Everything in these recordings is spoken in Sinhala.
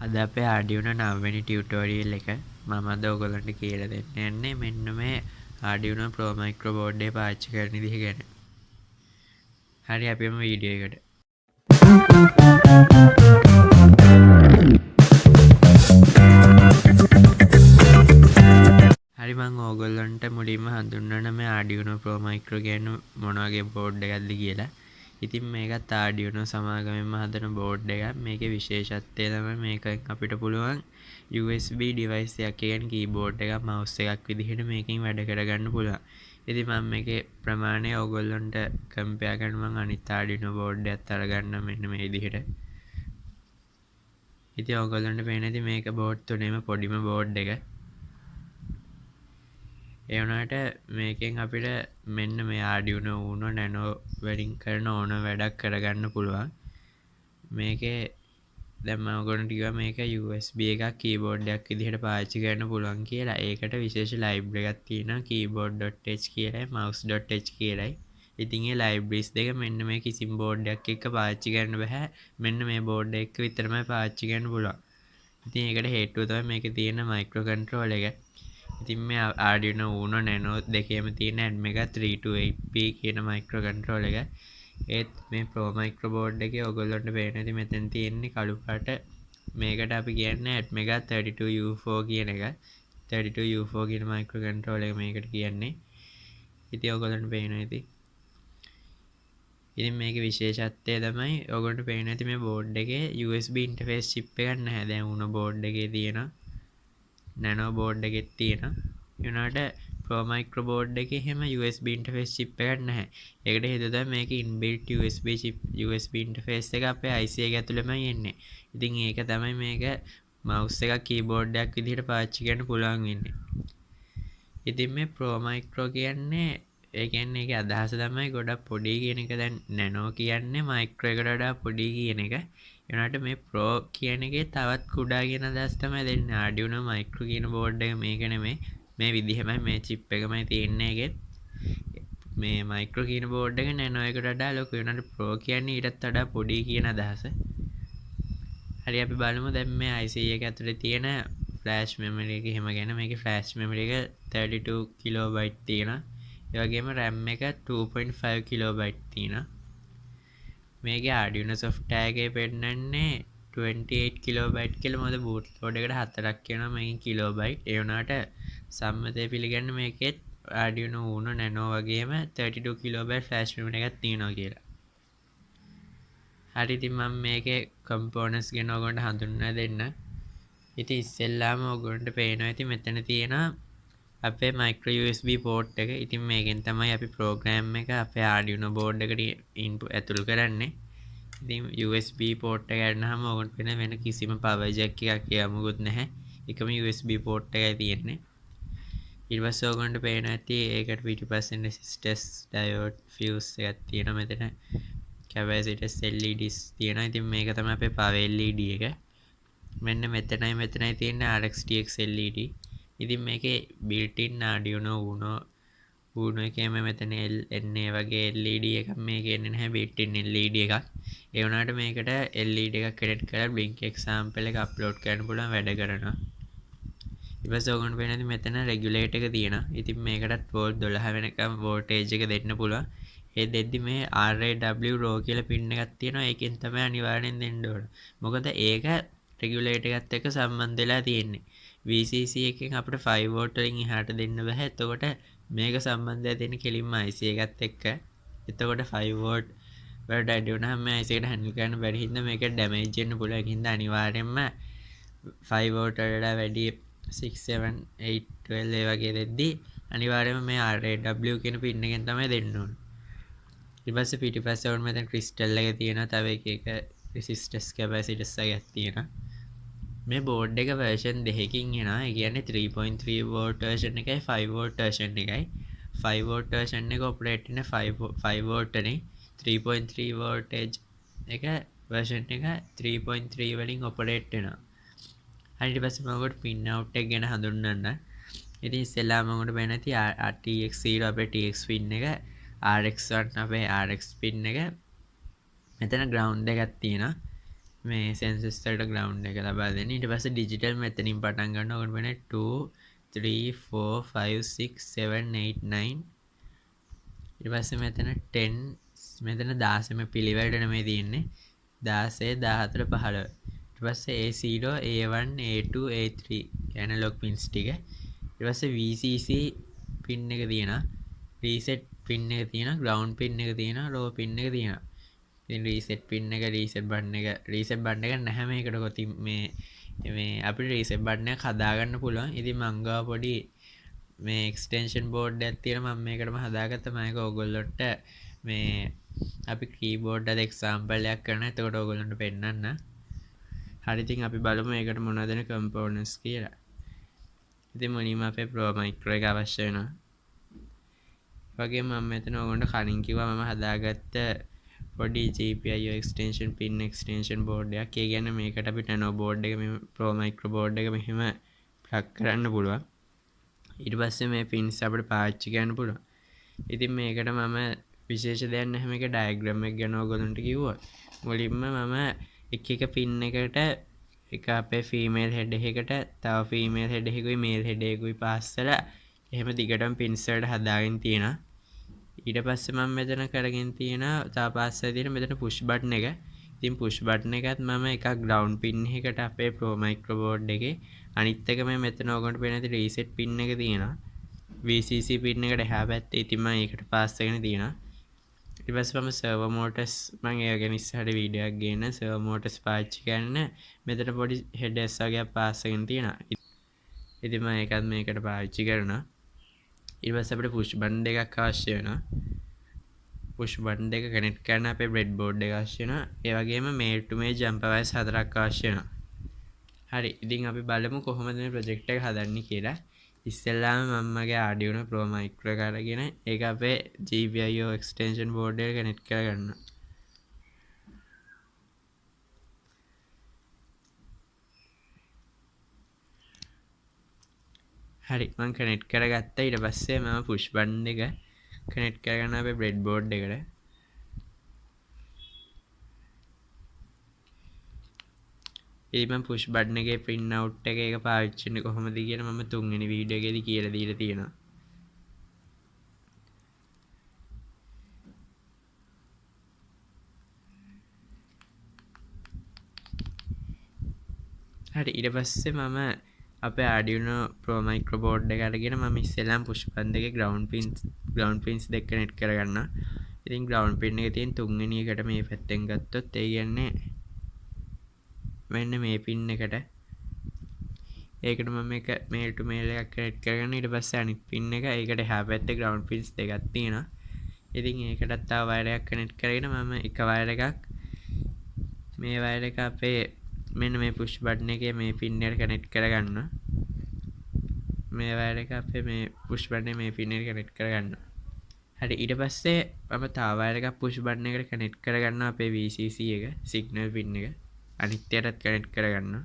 අද අපේ Arduino 9 වෙනි ටියුටෝරියල් එක මම අද ඔයගොල්ලන්ට කියලා දෙන්න යන්නේ මෙන්න මේ Arduino Pro Micro board එක පාවිච්චි කරන විදිහ ගැන. හරි අපි යමු වීඩියෝ එකට. හරි මම ඔයගොල්ලන්ට මුලින්ම හඳුන්වන්න මේ Arduino Pro Micro ගැන මොන වගේ board එකක්ද කියලා. ඉතින් මේකත් Arduino සමාගමෙන්ම හදන board එකක්. මේකේ විශේෂත්වය තමයි මේකෙන් අපිට පුළුවන් USB device එකක් කියන්නේ keyboard එකක් mouse එකක් විදිහට මේකෙන් වැඩ කරගන්න පුළුවන්. ඉතින් මම මේකේ ප්‍රමාණය ඔයගොල්ලන්ට compare කරනවා මම අනිත් Arduino board එකත් අරගන්න මෙන්න මේ විදිහට. ඉතින් ඔයගොල්ලන්ට පේන ඉතින් මේක board තුනේම පොඩිම board එක. ඒ වුණාට මේකෙන් අපිට මෙන්න මේ Arduino Uno nano වලින් කරන ඕන වැඩක් කරගන්න පුළුවන්. මේකේ දැන් මම ඔයගොල්ලන්ට කිව්වා මේක USB එකක් keyboard එකක් විදිහට පාවිච්චි කරන්න පුළුවන් කියලා. ඒකට විශේෂ library එකක් තියෙනවා keyboard.h කියලායි mouse.h කියලායි. ඉතින් මේ libraries දෙක මෙන්න මේ කිසිම board එකක් එක්ක පාවිච්චි කරන්න බෑ. මෙන්න මේ board එක විතරමයි පාවිච්චි කරන්න පුළුවන්. ඉතින් ඒකට හේතුව තමයි මේකේ තියෙන microcontroller එක. ඉතින් මේ Arduino Uno nano දෙකේම තියෙන AtMega 328P කියන microcontroller එක. ඒත් මේ Pro Micro board එකේ ඔයගොල්ලන්ට පේන ඉතින් මෙතන තියෙන්නේ කළු පාට. මේකට අපි කියන්නේ AtMega 32U4 කියන එක. 32U4 කියන microcontroller එක මේකට කියන්නේ. ඉතින් ඔයගොල්ලන්ට පේනවා ඉතින් මේකේ විශේෂත්වය තමයි ඔයගොල්ලන්ට පේන ඉතින් මේ board එකේ USB interface chip එකක් නැහැ. දැන් Uno board එකේ තියෙන nano board එකෙත් තියෙනවා. ඒ වුණාට Pro Micro board එකේ හැම USB interface chip එකක් නැහැ. ඒකට හේතුව තමයි මේකේ inbuilt USB interface එක අපේ IC එක ඇතුළෙමයි එන්නේ. ඉතින් ඒක තමයි මේක mouse එකක් keyboard එකක් විදිහට පාවිච්චි කරන්න පුළුවන් වෙන්නේ. ඉතින් මේ Pro Micro කියන්නේ ඒ කියන්නේ ඒකේ අදහස තමයි ගොඩක් පොඩි කියන එක. දැන් nano කියන්නේ micro එකට වඩා පොඩි කියන එක. එනට මේ Pro කියන එකේ තවත් කුඩා කියන අදහස් තමයි දෙන්නේ. Arduino Micro කියන board එක මේක නෙමෙයි. මේ විදිහමයි මේ chip එකමයි තියෙන්නේ එකේ. මේ Micro කියන board එක nano එකට වඩා ලොකු. එනට Pro කියන්නේ ඊටත් වඩා පොඩි කියන අදහස. හරි අපි බලමු දැන් මේ IC එක ඇතුලේ තියෙන flash memory එක එහෙම ගැන. මේකේ flash memory එක 32 kilobyte තියෙනවා. ඒ වගේම RAM එක 2.5 kilobyte තියෙනවා. මේකේ Arduino software එකේ පෙන්නන්නේ 28 kilobyte කියලා. මොකද boot load එකට 4ක් කියනවා මේකෙන් kilobyte. ඒ වුණාට සම්මතය පිළිගන්න මේකෙත් Arduino Uno nano වගේම 32 kilobyte flash memory එකක් තියෙනවා කියලා. හරි ඉතින් මම මේකේ components ගැන ඔයගොල්ලන්ට හඳුන්වලා දෙන්න. ඉතින් ඉස්සෙල්ලාම ඔයගොල්ලන්ට පේනවා ඉතින් මෙතන තියෙනවා අපේ micro USB port එක. ඉතින් මේකෙන් තමයි අපි program එක අපේ Arduino board එකට input ඇතුල් කරන්නේ. ඉතින් USB port එක ගන්නහම ඔයගොල්ලන්ට වෙන කිසිම power jack එකක් යමුකුත් නැහැ. එකම USB port එකයි තියෙන්නේ. ඊට පස්සේ ඔයගොල්ලන්ට පේනවා ඇති ඒකට පිටිපස්සෙන් resistors diode fuse එකක් තියෙනවා මෙතන. capacitors LEDs තියෙනවා. ඉතින් මේක තමයි අපේ power LED එක. මෙන්න මෙතනයි තියෙන්නේ RX-TX LED. ඉතින් මේකේ built in Arduino Uno එකේම මෙතන NA වගේ LED එකක් මේකේ එන්නේ නැහැ. built in LED එකක්. ඒ වුණාට මේකට LED එකක් connect කරලා blink example එක upload කරන්න පුළුවන් වැඩ කරනවා. ඊට පස්සේ ඔයගොල්ලන්ට පේනවා මෙතන regulator එක තියෙනවා. ඉතින් මේකටත් volt 12 වෙනකම් voltage එක දෙන්න පුළුවන්. ඒ දෙද්දි මේ RAW කියලා pin එකක් තියෙනවා. ඒකෙන් තමයි අනිවාර්යෙන් දෙන්න ඕන. මොකද ඒක regulator එකත් එක්ක සම්බන්ධ වෙලා තියෙන්නේ. VCC එකෙන් අපිට 5 volt වලින් එහාට දෙන්න බෑ. එතකොට මේක සම්බන්ධය දෙන්නේ කෙලින්ම IC එකත් එක්ක. එතකොට 5 volt වලට ඇඩ් වුණාම මේ IC එකට handle කරන්න බැරි හින්දා මේක damage වෙන්න පුළුවන්. ඒක හින්දා අනිවාර්යයෙන්ම 5 volt වලට වැඩි 6 7 8 12 ඒ වගේ දෙද්දි අනිවාර්යයෙන්ම මේ RAW කියන pin එකෙන් තමයි දෙන්න ඕන. ඊට පස්සේ පිටිපස්සේ වුණ මෙතන crystal එක තියෙනවා. තව එක resistors capacitors එකක් තියෙනවා. මේ board එක version දෙකකින් එනවා. ඒ කියන්නේ 3.3 volt version එකයි 5 volt version එකයි. 5 volt version එක operate වෙන 5 volt නේ. 3.3 voltage එක version එක 3.3 වලින් operate වෙනවා. හරි ඊට පස්සේ මම ඔකට Pinout එක ගැන හඳුන්වන්න. ඉතින් ඉස්සෙල්ලාම මම ඔකට වෙන නැති TX0 අපේ TX pin එක, RX1 අපේ RX pin එක. මෙතන ground එකක් තියෙනවා. මේ සෙන්සර්ස් වලට ග්‍රවුන්ඩ් එක ලබා දෙන්න. ඊට පස්සේ ඩිජිටල් මෙතනින් පටන් ගන්නවා. ඔකට වෙන 2 3 4 5 6 7 8 9. ඊට පස්සේ මෙතන 10 මෙතන 16 මේ පිළිවෙලට නෙමෙයි තියෙන්නේ. 16 14 15. ඊට පස්සේ A0 A1 A2 A3 analogue පින්ස් ටික. ඊට පස්සේ VCC පින් එක තියෙනවා. රීසෙට් පින් එක තියෙනවා. ග්‍රවුන්ඩ් පින් එක තියෙනවා. රෝ පින් එක තියෙනවා. ඉතින් රීසෙට් පින් එක රීසෙට් බටන් එක නැහැ මේකට කොතින් මේ අපිට රීසෙට් බටන් එක හදාගන්න පුළුවන්. ඉතින් මං ගාව පොඩි මේ එක්ස්ටෙන්ෂන් බෝඩ් එකක් තියෙනවා. මම මේකටම හදාගත්තා. මම ඒක ඕගොල්ලොන්ට මේ අපි කීබෝඩ් එකේ එක්සැම්පල් එකක් කරනවා. එතකොට ඕගොල්ලන්ට පෙන්නන්න. හරි ඉතින් අපි බලමු මේකට මොනවද දෙන කම්පෝනන්ට්ස් කියලා. ඉතින් මුලින්ම අපේ Pro Micro එක අවශ්‍ය වෙනවා. වගේම මම මෙතන ඕගොල්ලන්ට කලින් කිව්වා මම හදාගත්ත පොඩි GPIO extension pin extension board එකක්. ඒ කියන්නේ මේකට අපිට nano board එක මෙහෙම Pro Micro board එක මෙහෙම plug කරන්න පුළුවන්. ඊට පස්සේ මේ pins අපිට පාවිච්චි කරන්න පුළුවන්. ඉතින් මේකට මම විශේෂ දෙයක් නැහැ මේක diagram එක ගැන ඔයගොල්ලන්ට කිව්වොත්. මුලින්ම මම එක pin එකට එක අපේ female head එකකට තව female head එකකුයි male head එකකුයි පාස්සලා එහෙම දිගටම pins වලට හදාගෙන තියෙනවා. ඊට පස්සේ මම මෙතන කරගෙන තියෙනවා තව පාස්සලා තියෙන මෙතන push button එක. ඉතින් push button එකත් මම එකක් ground pin එකකට අපේ Pro Micro board එකේ අනිත් එක මේ මෙතන ඔයගොල්ලන්ට පේන ඇති reset pin එක තියෙනවා. VCC pin එකට එහා පැත්තේ ඉතින් මම ඒකට පාස් කරගෙන තියෙනවා. ඊට පස්සේ මම servo motors මම ඒ ගැන ඉස්සරහට වීඩියෝ එකක් ගේන්න servo motors පාවිච්චි කරන්න මෙතන පොඩි headers වගේ පාස් කරගෙන තියෙනවා. ඉතින් මම ඒකත් මේකට පාවිච්චි කරනවා. ඊට පස්සේ අපිට push button දෙකක් අවශ්‍ය වෙනවා. push button දෙක කනෙක්ට් කරන්න අපේ breadboard එක අවශ්‍ය වෙනවා. ඒ වගේම male to male jumper wires 4ක් අවශ්‍ය වෙනවා. හරි. ඉතින් අපි බලමු කොහොමද මේ project එක හදන්නේ කියලා. ඉස්සෙල්ලාම මම මගේ Arduino Pro Micro එක අරගෙන ඒක අපේ GPIO extension board එකට කනෙක්ට් කරගන්නවා. හරි මම කනෙක්ට් කරගත්තා. ඊට පස්සේ මම push button එක කනෙක්ට් කරගන්න අපේ breadboard එකට. ඊට මම push button එකේ Pinout එක පාවිච්චි කරන්නේ කොහොමද කියලා මම තුන්වෙනි වීඩියෝ එකේදී කියලා දීලා තියෙනවා. හරි ඊට පස්සේ මම අපේ Arduino Pro Micro board එක අරගෙන මම ඉස්සෙල්ලාම push button එකේ ground pins දෙක connect කරගන්නවා. ඉතින් ground pin එකේ තියෙන තුන්වෙනි එකට මේ පැත්තෙන් ගත්තොත් ඒ කියන්නේ මෙන්න මේ pin එකට ඒකට මම එක male to male එකක් connect කරගන්න. ඊට පස්සේ අනිත් pin එක ඒකට එහා පැත්තේ ground pins දෙකක් තියෙනවා. ඉතින් ඒකටත් තව wire එකක් connect කරගෙන මම එක wire එකක් මේ wire එක අපේ මෙන්න මේ push button එකේ මේ pin එකට connect කරගන්නවා. මේ wire එක අපේ මේ push button එකේ මේ pin එකට connect කරගන්නවා. හරි ඊට පස්සේ මම තව wire එකක් push button එකට connect කරගන්නවා අපේ VCC එක signal pin එක. අනිත් එකටත් connect කරගන්නවා.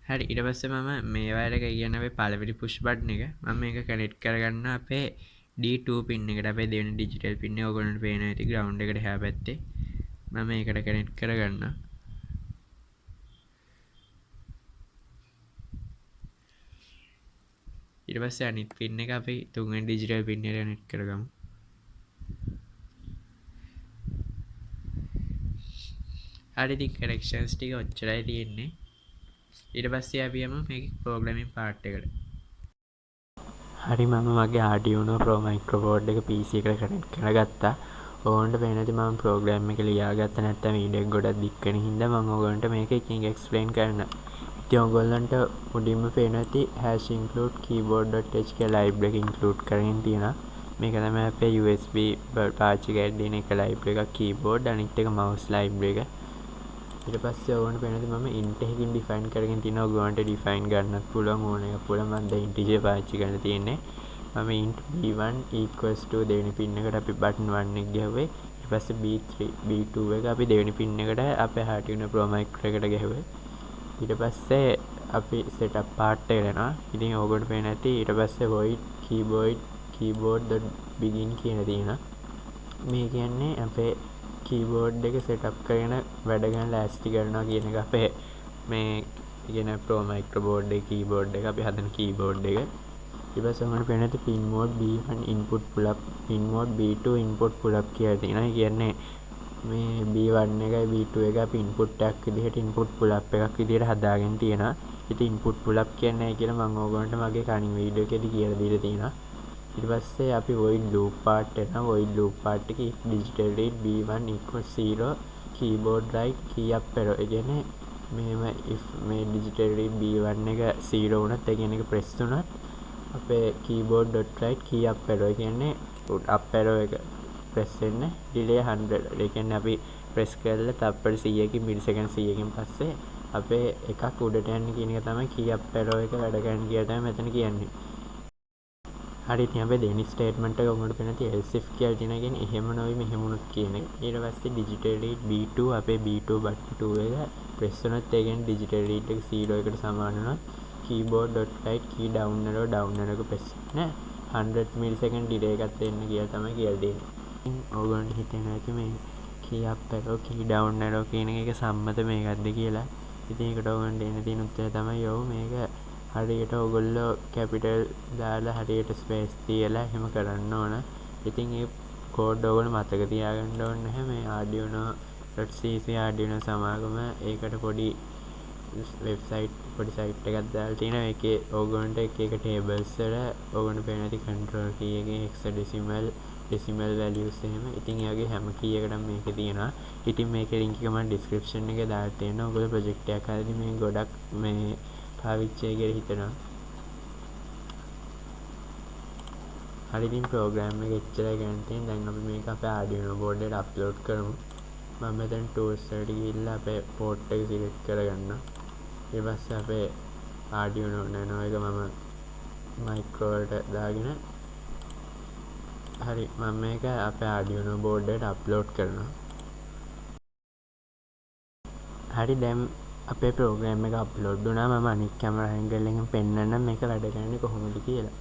හරි ඊට පස්සේ මම මේ wire එක කියන්නේ අපේ පළවෙනි push button එක මම මේක connect කරගන්නවා අපේ D2 pin එකට. අපේ දෙවෙනි digital pin එක ඔයගොල්ලන්ට පේන ඇති ground එකට එහා පැත්තේ මම මේකට connect කරගන්නවා. ඊට පස්සේ අනිත් pin එක අපි තුන්වෙනි digital pin එකට connect කරගමු. හරි ඉතින් connections ටික ඔච්චරයි තියෙන්නේ. ඊට පස්සේ අපි යමු මේකේ programming part එකට. හරි මම මගේ Arduino Pro Micro board එක PC එකට connect කරගත්තා. ඕගොල්ලන්ට පේන ඇති මම program එක ලියාගත්ත නැත්නම් වීඩියෝ එක ගොඩක් දික් වෙන හින්දා මම ඕගොල්ලන්ට මේක එකින් explain කරනවා. ඉතින් ඔයගොල්ලන්ට මුලින්ම පේන ඇති hash include keyboard.h කියලා library එක include කරගෙන තියෙනවා. මේක තමයි අපේ USB පාවිච්චි කරගෙන තියෙන එක library එකක් keyboard අනිත් එක mouse library එක. ඊට පස්සේ ඔයගොල්ලන්ට පේන ඇති මම int එකකින් define කරගෙන තියෙනවා. ඔයගොල්ලන්ට define ගන්නත් පුළුවන් ඕන එක පුළුවන්. මම දැන් integer පාවිච්චි කරන්න තියෙන්නේ. මම int b1 equals to දෙවෙනි pin එකට අපි button 1 එක ගැහුවේ. ඊට පස්සේ b3 b2 එක අපි දෙවෙනි pin එකට අපේ Arduino Pro Micro එකට ගැහුවේ. ඊට පස්සේ අපි setup part එකට යනවා. ඉතින් ඕගොල්ලන්ට පේන ඇති ඊට පස්සේ void keyboard.begin කියන තියෙනවා. මේ කියන්නේ අපේ keyboard එක setup කරගෙන වැඩ ගන්න ලෑස්ති කරනවා කියන එක අපේ මේ කියන Pro Micro board එකේ keyboard එක අපි හදන keyboard එක. ඊට පස්සේ ඔයාලට පේන ඇති pin mode B1 input pull up, pin mode B2 input pull up කියලා තියෙනවා. ඒ කියන්නේ මේ B1 එකයි B2 එක අපි input එකක් විදිහට input pull up එකක් විදිහට හදාගෙන තියෙනවා. ඉතින් input pull up කියන්නේ කියලා මම ඕගොල්ලන්ට මගේ කලින් වීඩියෝ එකේදී කියලා දීලා තියෙනවා. ඊට පස්සේ අපි void loop part එනවා. void loop part එක if digital read B1 equals 0 keyboard right key up arrow. ඒ කියන්නේ මෙහෙම if මේ digital read B1 එක 0 වුණත් ඒ කියන්නේ එක press වුණත් අපේ keyboard dot right key up arrow කියන්නේ up arrow එක press වෙන්නේ delay 100. ඒ කියන්නේ අපි press කරලා තප්පර 100කින් millisecond 100කින් පස්සේ අපේ එකක් උඩට යන්නේ කියන එක තමයි key up arrow එක වැඩ කරන්නේ කියලා තමයි මෙතන කියන්නේ. හරි ඉතින් අපි දෙවෙනි ස්ටේට්මන්ට් එක උඹට පේන තියෙ else if කියලා තියෙනවා කියන්නේ එහෙම නොවි මෙහෙම උනොත් කියන එක. ඊට පස්සේ digital read B2 අපේ B2 button 2 එක press වුණොත් ඒ කියන්නේ digital read එක 0 එකට සමාන වෙනවා. keyboard dot right key down arrow එක press කරන 100 millisecond delay එකක් දෙන්න කියලා තමයි කියලා දෙන්නේ. ඉතින් ඕගොල්ලන්ට හිතෙනවා ඇති මේ key up arrow key down arrow කියන එක සම්මත මේකක්ද කියලා. ඉතින් ඒකට ඕගොල්ලන්ට දෙන්න තියෙන උත්තරය තමයි ඔව් මේක හරියට ඔයගොල්ලෝ කැපිටල් දාලා හරියට ස්පේස් තියලා එහෙම කරන්න ඕන. ඉතින් ඒ කෝඩ් ඔයගොල්ලෝ මතක තියාගන්න ඕනේ නැහැ. මේ Arduino.cc Arduino සමාගම ඒකට පොඩි වෙබ්සයිට් පොඩි සයිට් එකක් දාලා තියෙනවා. ඒකේ ඕගොල්ලන්ට එක එක tables වල ඕගොල්ලන්ට පේන ඇති control key එකේ hexadecimal decimal values එහෙම. ඉතින් ඒ වගේ හැම key එකකටම මේකේ තියෙනවා. ඉතින් මේකේ link එක මම description එකේ දාලා තියෙනවා. ඔයගොල්ලෝ project එකක් හදද්දී මේ ගොඩක් මේ පාවිච්චි කියලා හිතනවා. හරි ඉතින් ප්‍රෝග්‍රෑම් එක එච්චරයි ගන්න තියෙන්නේ. දැන් අපි මේක අපේ Arduino board එකට අප්ලෝඩ් කරමු. මම මෙතන tools වලට ගිහිල්ලා අපේ port එක select කරගන්නවා. ඊට පස්සේ අපේ Arduino nano එක මම micro වලට දාගෙන හරි මම මේක අපේ Arduino board එකට අප්ලෝඩ් කරනවා. හරි දැන් අපේ ප්‍රෝග්‍රෑම් එක අප්ලෝඩ් වුණා. මම අනිත් කැමරා ඇන්ගල් එකෙන් පෙන්නන්නම් මේක වැඩ කරන්නේ කොහොමද කියලා.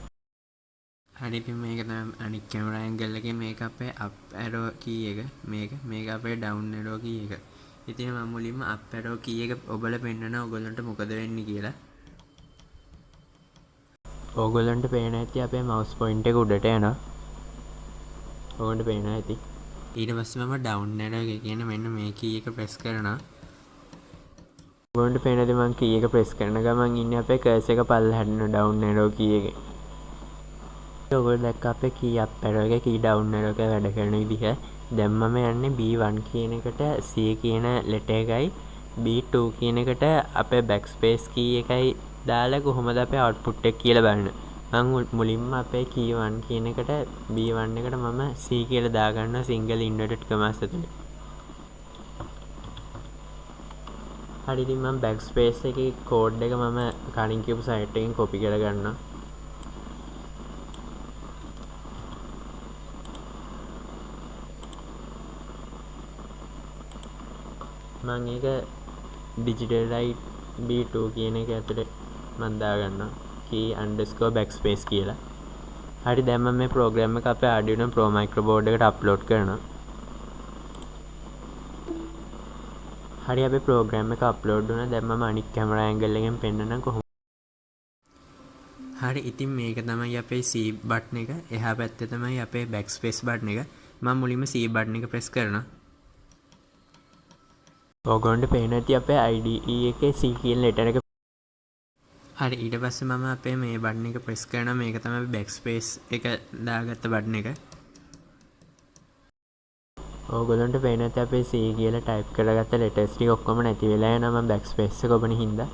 හරි ඉතින් මේක තමයි අනිත් කැමරා ඇන්ගල් එකේ මේක අපේ up arrow key එක. මේක අපේ down arrow key එක. ඉතින් මම මුලින්ම up arrow key එක ඔබලා පෙන්නනවා ඔයගොල්ලන්ට මොකද වෙන්නේ කියලා. ඕගොල්ලන්ට පේන ඇති අපේ mouse point එක උඩට යනවා. ඕගොල්ලන්ට පේනවා ඇති. ඊට පස්සේ මම down arrow එක කියන්නේ මෙන්න මේ key එක press කරනවා. ඔයගොල්ලන්ට පේනද මම key එක press කරන ගමන් ඉන්නේ අපේ cursor එක පල්ලෙහාට යන down arrow key එකේ. ඔයගොල්ලෝ දැක්ක අපේ key up arrow එක key down arrow එක වැඩ කරන විදිහ. දැන් මම යන්නේ B1 කියන එකට C කියන letter එකයි B2 කියන එකට අපේ backspace key එකයි දාලා කොහොමද අපේ output එක කියලා බලන්න. මම මුලින්ම අපේ key 1 කියන එකට B1 එකට මම C කියලා දා ගන්නවා single inverted commas ඇතුලේ. හරි ඉතින් මම backspace එකේ code එක මම කලින් කියපු site එකෙන් copy කරලා ගන්නවා. මම ඒක digital right B2 කියන එක ඇතුලේ මම දා ගන්නවා key underscore backspace කියලා. හරි දැන් මම මේ program එක අපේ Arduino Pro Micro board එකට upload කරනවා. හරි අපේ program එක upload වුණා. දැන් මම අනිත් camera angle එකෙන් පෙන්නනම් කොහොමද. හරි ඉතින් මේක තමයි අපේ C button එක. එහා පැත්තේ තමයි අපේ backspace button එක. මම මුලින්ම C button එක press කරනවා. ඕගොල්ලන්ට පේන ඇති අපේ IDE එකේ C කියන letter එක. හරි ඊට පස්සේ මම අපේ මේ button එක press කරනවා. මේක තමයි backspace එක දාගත්ත button එක. ඕගොල්ලන්ට පේන ඇති අපේ C කියලා type කරගත්ත letters ටික ඔක්කොම නැති වෙලා යනවා මම backspace එක ඔබන හින්දා.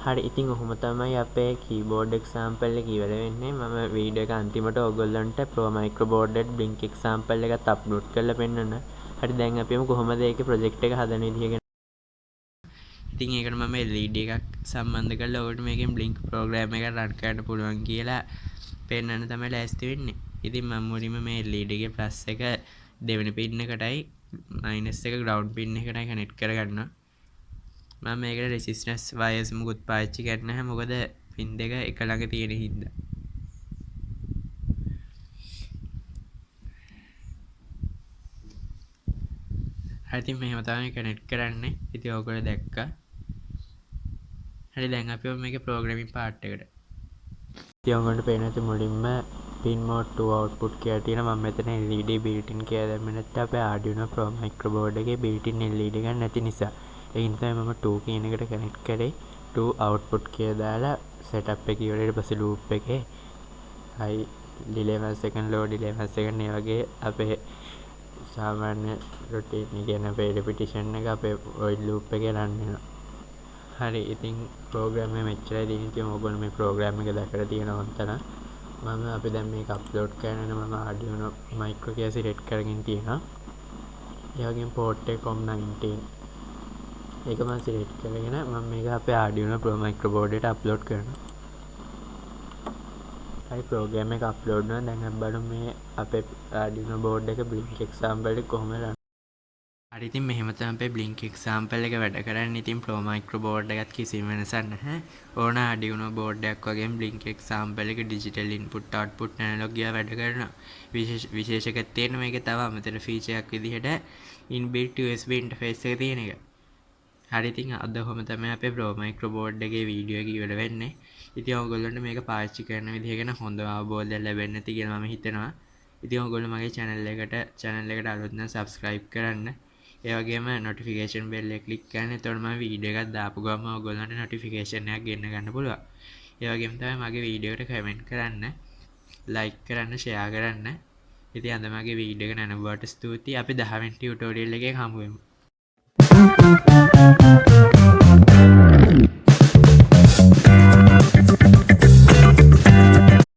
හරි ඉතින් ඔහොම තමයි අපේ keyboard example එක ඉවර වෙන්නේ. මම වීඩියෝ එක අන්තිමට ඕගොල්ලන්ට Pro Micro board එකට blink example එකත් upload කරලා පෙන්නන්න. හරි දැන් අපිම කොහොමද ඒකේ project එක හදන විදිය ගැන. ඉතින් ඒකට මම LED එකක් සම්බන්ධ කරලා ඔයාලට මේකෙන් blink program එක run කරන්න පුළුවන් කියලා පෙන්නන්න තමයි ලෑස්ති වෙන්නේ. ඉතින් මම මුලින්ම මේ LED එකේ plus එක දෙවෙනි pin එකටයි minus එක ground pin එකටයි connect කරගන්නවා. මම මේකට resistance wires මුකුත් පාවිච්චි කරන්නේ නැහැ මොකද pin දෙක එක ළඟ තියෙන හින්දා. ඉතින් මෙහෙම තමයි කනෙක්ට් කරන්නේ. ඉතින් ඔයගොල්ලෝ දැක්කා. හරි දැන් අපි මේකේ ප්‍රෝග්‍රෑමින් පාර්ට් එකට. ඉතින් ඔයගොල්ලන්ට පේන ඇති මුලින්ම pin mode 2 output කියලා තියෙනවා. මම මෙතන LED built-in කියලා දැම්මේ නැත්නම් අපේ Arduino Pro Micro board එකේ built-in LED එකක් නැති නිසා. ඒ නිසා මම 2 කියන එකට කනෙක්ට් කරේ 2 output කියලා දාලා setup එක ඉවර ඊට පස්සේ loop එකේ high delay 1 second low delay 1 second මේ වගේ අපේ සාමාන්‍ය routine එක කියන අපේ repetition එක අපේ while loop එකේ run වෙනවා. හරි ඉතින් ප්‍රෝග්‍රෑම් එක මෙච්චරයි තියෙන්නේ. ඉතින් ඔයගොල්ලෝ මේ ප්‍රෝග්‍රෑම් එක දැකලා තියෙනවා නම් මම අපි දැන් මේක අප්ලෝඩ් කරන්න මම Arduino Micro කියලා සිලෙක්ට් කරගෙන තියෙනවා. ඒ වගේම port එක COM19 ඒක මම සිලෙක්ට් කරගෙන මම මේක අපේ Arduino Pro Micro board එකට අප්ලෝඩ් කරනවා. හරි ප්‍රෝග්‍රෑම් එක අප්ලෝඩ් වුණා. දැන් අපි බලමු මේ අපේ Arduino board එක blink example එක කොහොමද හරි ඉතින් මෙහෙම තමයි අපේ blink example එක වැඩ කරන්නේ. ඉතින් Pro Micro board එකත් කිසිම වෙනසක් නැහැ. ඕන Arduino board එකක් වගේම blink example එක digital input output analog ගියා වැඩ කරනවා. විශේෂකයක් තියෙන මේකේ තව අමතර feature එකක් විදිහට inbuilt USB interface එක තියෙන එක. හරි ඉතින් අද කොහොම තමයි අපේ Pro Micro board එකේ වීඩියෝ එක ඉවර වෙන්නේ. ඉතින් ඔයගොල්ලන්ට මේක පාවිච්චි කරන විදිහ ගැන හොඳ අවබෝධයක් ලැබෙන්න ඇති කියලා මම හිතනවා. ඉතින් ඔයගොල්ලෝ මගේ channel එකට අලුත් නම් subscribe කරන්න. ඒ වගේම notification bell එක click කරන්න. එතකොට මම වීඩියෝ එකක් දාපු ගමන් ඔයගොල්ලන්ට notification එකක් ගෙන්න ගන්න පුළුවන්. ඒ වගේම තමයි මගේ වීඩියෝ එකට comment කරන්න, like කරන්න, share කරන්න. ඉතින් අද මගේ වීඩියෝ එක නරඹුවාට ස්තුතියි. අපි 10 වෙනි tutorial එකේ හමු වෙමු.